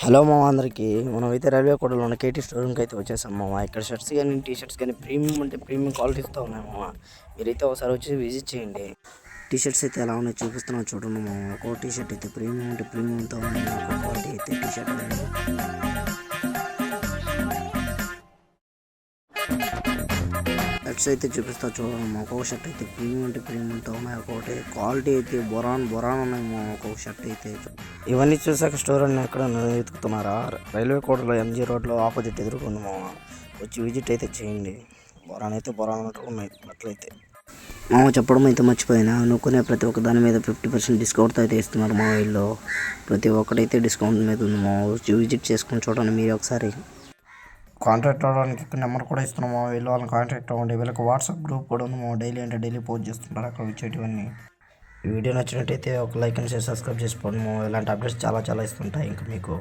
Hello మామ అందరికీ. మనమైతే రైల్వే కోటలో ఉన్న కేటీ స్టోర్ రూమ్కి అయితే వచ్చేసాం మామ. ఇక్కడ షర్ట్స్ కానీ టీ షర్ట్స్ కానీ ప్రీమియం అంటే ప్రీమియం క్వాలిటీస్తో ఉన్నాయి మామ. మీరైతే ఒకసారి వచ్చి విజిట్ చేయండి. టీ షర్ట్స్ అయితే ఎలా ఉన్నాయి చూపిస్తున్నాను చూడండి మామ. ఒక టీ షర్ట్ అయితే ప్రీమియం అంటే ప్రీమియంతో ఉన్నాయి. ఒక క్వాలిటీ అయితే టీ షర్ట్ అనేది షర్ట్స్ అయితే చూపిస్తా చూడండి మా. ఒక్కొక్క షర్ట్ అయితే ప్రీమియం అంటే ప్రీమియంతో ఉన్నాయి. ఒకటి క్వాలిటీ అయితే బొరాన్ ఉన్నాయి మా. ఒక్కొక్క షర్ట్ అయితే ఇవన్నీ చూసాక స్టోర్ అని ఎక్కడ వెతుకుతున్నారా? రైల్వే కోటలో ఎంజీ రోడ్లో ఆపోజిట్ ఎదుర్కొంది మామ. వచ్చి విజిట్ అయితే చేయండి. బొరాన్ ఉన్నాయి అట్లయితే మామ. చెప్పడం అయితే మర్చిపోయినా, అనుకునే ప్రతి ఒక్క దాని మీద 50% డిస్కౌంట్తో అయితే ఇస్తున్నారు మా వీళ్ళు. ప్రతి ఒక్కటైతే డిస్కౌంట్ మీద ఉంది మా. వచ్చి విజిట్ చేసుకొని చూడండి మీరు ఒకసారి. కాంటాక్ట్ అవ్వడానికి నెంబర్ కూడా ఇస్తున్నాము. వీళ్ళు వాళ్ళని కాంటాక్ట్ అవ్వండి. వీళ్ళకి వాట్సాప్ గ్రూప్ కూడా ఉంది. డైలీ అంటే డైలీ పోస్ట్ చేస్తుంటారు అక్కడ వచ్చేటివన్నీ. ఈ వీడియో నచ్చినట్టయితే ఒక లైక్ అండ్ షేర్ సబ్స్క్రైబ్ చేసుకోండి. ఇలాంటి అప్డేట్స్ చాలా ఇస్తుంటాయి ఇంకా మీకు.